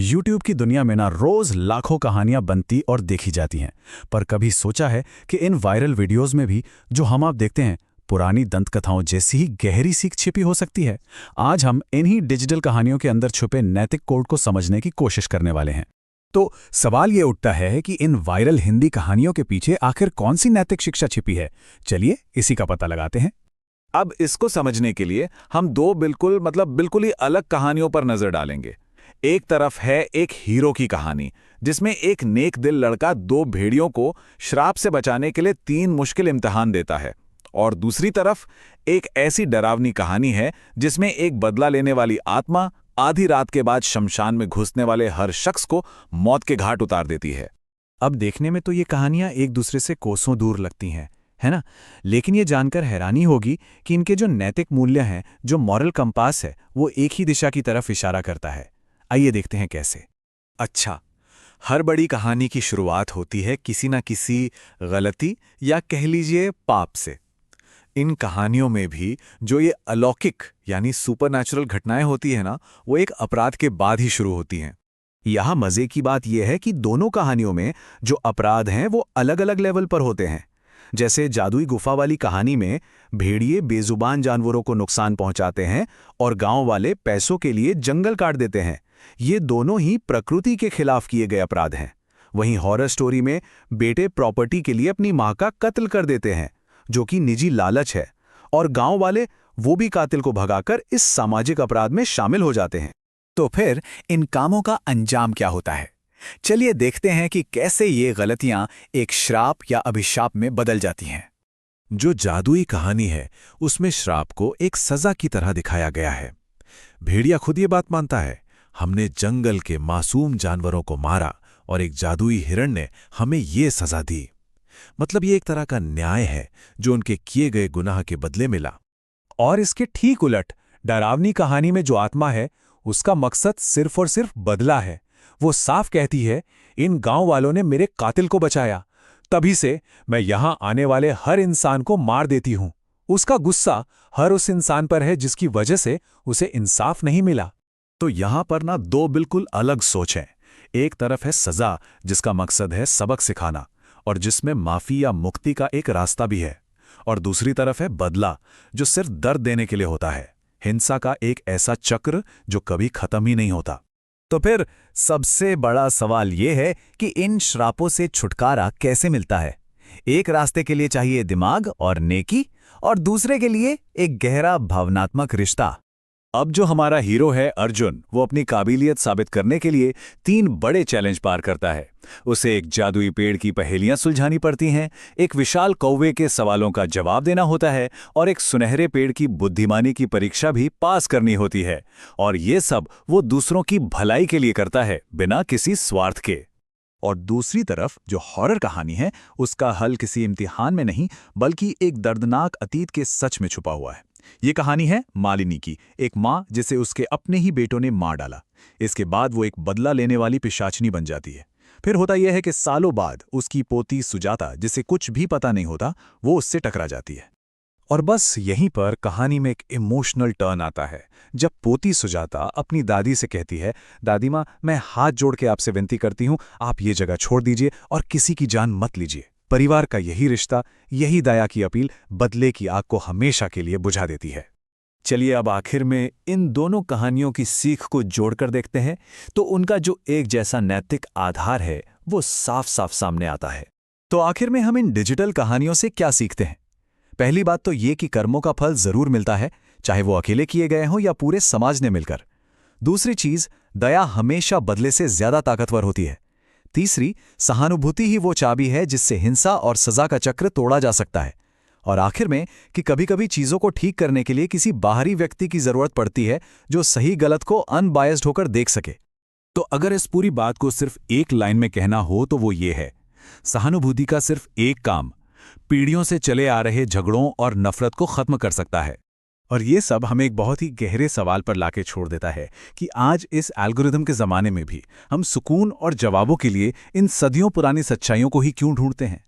YouTube की दुनिया में ना रोज लाखों कहानियां बनती और देखी जाती हैं। पर कभी सोचा है कि इन वायरल वीडियोस में भी जो हम आप देखते हैं पुरानी दंत कथाओं जैसी ही गहरी सीख छिपी हो सकती है। आज हम इन्हीं डिजिटल कहानियों के अंदर छुपे नैतिक कोड को समझने की कोशिश करने वाले हैं। तो सवाल ये उठता है कि इन वायरल हिंदी कहानियों के पीछे आखिर कौन सी नैतिक शिक्षा छिपी है। चलिए इसी का पता लगाते हैं। अब इसको समझने के लिए हम दो बिल्कुल ही अलग कहानियों पर नजर डालेंगे। एक तरफ है एक हीरो की कहानी जिसमें एक नेक दिल लड़का दो भेड़ियों को श्राप से बचाने के लिए 3 मुश्किल इम्तिहान देता है, और दूसरी तरफ एक ऐसी डरावनी कहानी है जिसमें एक बदला लेने वाली आत्मा आधी रात के बाद शमशान में घुसने वाले हर शख्स को मौत के घाट उतार देती है। अब देखने में तो ये कहानियां एक दूसरे से कोसों दूर लगती हैं, है ना? लेकिन ये जानकर हैरानी होगी कि इनके जो नैतिक मूल्य हैं, जो मॉरल कंपास है, वो एक ही दिशा की तरफ इशारा करता है। आइए देखते हैं कैसे। अच्छा, हर बड़ी कहानी की शुरुआत होती है किसी न किसी गलती या कह लीजिए पाप से। इन कहानियों में भी जो ये अलौकिक यानी सुपरनैचुरल घटनाएं होती है ना, वो एक अपराध के बाद ही शुरू होती हैं। यहाँ मजे की बात यह है कि दोनों कहानियों में जो अपराध हैं वो अलग अलग लेवल पर होते हैं। जैसे जादुई गुफा वाली कहानी में भेड़िए बेजुबान जानवरों को नुकसान पहुंचाते हैं और गांव वाले पैसों के लिए जंगल काट देते हैं। ये दोनों ही प्रकृति के खिलाफ किए गए अपराध हैं। वहीं हॉरर स्टोरी में बेटे प्रॉपर्टी के लिए अपनी मां का कत्ल कर देते हैं, जो कि निजी लालच है, और गांव वाले वो भी कातिल को भगाकर इस सामाजिक अपराध में शामिल हो जाते हैं। तो फिर इन कामों का अंजाम क्या होता है? चलिए देखते हैं कि कैसे ये गलतियां एक श्राप या अभिशाप में बदल जाती हैं। जो जादुई कहानी है उसमें श्राप को एक सजा की तरह दिखाया गया है। भेड़िया खुद ये बात मानता है, हमने जंगल के मासूम जानवरों को मारा और एक जादुई हिरण ने हमें ये सजा दी। मतलब ये एक तरह का न्याय है जो उनके किए गए गुनाह के बदले मिला। और इसके ठीक उलट डरावनी कहानी में जो आत्मा है उसका मकसद सिर्फ और सिर्फ बदला है। वो साफ कहती है, इन गांव वालों ने मेरे कातिल को बचाया, तभी से मैं यहां आने वाले हर इंसान को मार देती हूं। उसका गुस्सा हर उस इंसान पर है जिसकी वजह से उसे इंसाफ नहीं मिला। तो यहां पर ना दो बिल्कुल अलग सोच हैं। एक तरफ है सजा जिसका मकसद है सबक सिखाना और जिसमें माफी या मुक्ति का एक रास्ता भी है, और दूसरी तरफ है बदला जो सिर्फ दर्द देने के लिए होता है, हिंसा का एक ऐसा चक्र जो कभी खत्म ही नहीं होता। तो फिर सबसे बड़ा सवाल यह है कि इन श्रापों से छुटकारा कैसे मिलता है? एक रास्ते के लिए चाहिए दिमाग और नेकी, और दूसरे के लिए एक गहरा भावनात्मक रिश्ता। अब जो हमारा हीरो है अर्जुन, वो अपनी काबिलियत साबित करने के लिए 3 बड़े चैलेंज पार करता है। उसे एक जादुई पेड़ की पहेलियां सुलझानी पड़ती हैं, एक विशाल कौवे के सवालों का जवाब देना होता है, और एक सुनहरे पेड़ की बुद्धिमानी की परीक्षा भी पास करनी होती है। और ये सब वो दूसरों की भलाई के लिए करता है, बिना किसी स्वार्थ के। और दूसरी तरफ जो हॉरर कहानी है उसका हल किसी इम्तिहान में नहीं बल्कि एक दर्दनाक अतीत के सच में छुपा हुआ है। ये कहानी है मालिनी की, एक माँ जिसे उसके अपने ही बेटों ने मार डाला। इसके बाद वो एक बदला लेने वाली पिशाचनी बन जाती है। फिर होता यह है कि सालों बाद उसकी पोती सुजाता, जिसे कुछ भी पता नहीं होता, वो उससे टकरा जाती है। और बस यहीं पर कहानी में एक इमोशनल टर्न आता है, जब पोती सुजाता अपनी दादी से कहती है, दादी माँ, मैं हाथ जोड़ के आपसे विनती करती हूँ, आप ये जगह छोड़ दीजिए और किसी की जान मत लीजिए। परिवार का यही रिश्ता, यही दया की अपील बदले की आग को हमेशा के लिए बुझा देती है। चलिए अब आखिर में इन दोनों कहानियों की सीख को जोड़कर देखते हैं, तो उनका जो एक जैसा नैतिक आधार है वो साफ साफ सामने आता है। तो आखिर में हम इन डिजिटल कहानियों से क्या सीखते हैं? पहली बात तो ये कि कर्मों का फल जरूर मिलता है, चाहे वो अकेले किए गए हों या पूरे समाज ने मिलकर। दूसरी चीज, दया हमेशा बदले से ज्यादा ताकतवर होती है। तीसरी, सहानुभूति ही वो चाबी है जिससे हिंसा और सजा का चक्र तोड़ा जा सकता है। और आखिर में कि कभी-कभी चीजों को ठीक करने के लिए किसी बाहरी व्यक्ति की जरूरत पड़ती है जो सही गलत को अनबायस्ड होकर देख सके। तो अगर इस पूरी बात को सिर्फ एक लाइन में कहना हो तो वो ये है, सहानुभूति का सिर्फ एक काम पीढ़ियों से चले आ रहे झगड़ों और नफरत को खत्म कर सकता है। और ये सब हमें एक बहुत ही गहरे सवाल पर लाके छोड़ देता है कि आज इस एल्गोरिदम के ज़माने में भी हम सुकून और जवाबों के लिए इन सदियों पुरानी सच्चाइयों को ही क्यों ढूंढते हैं।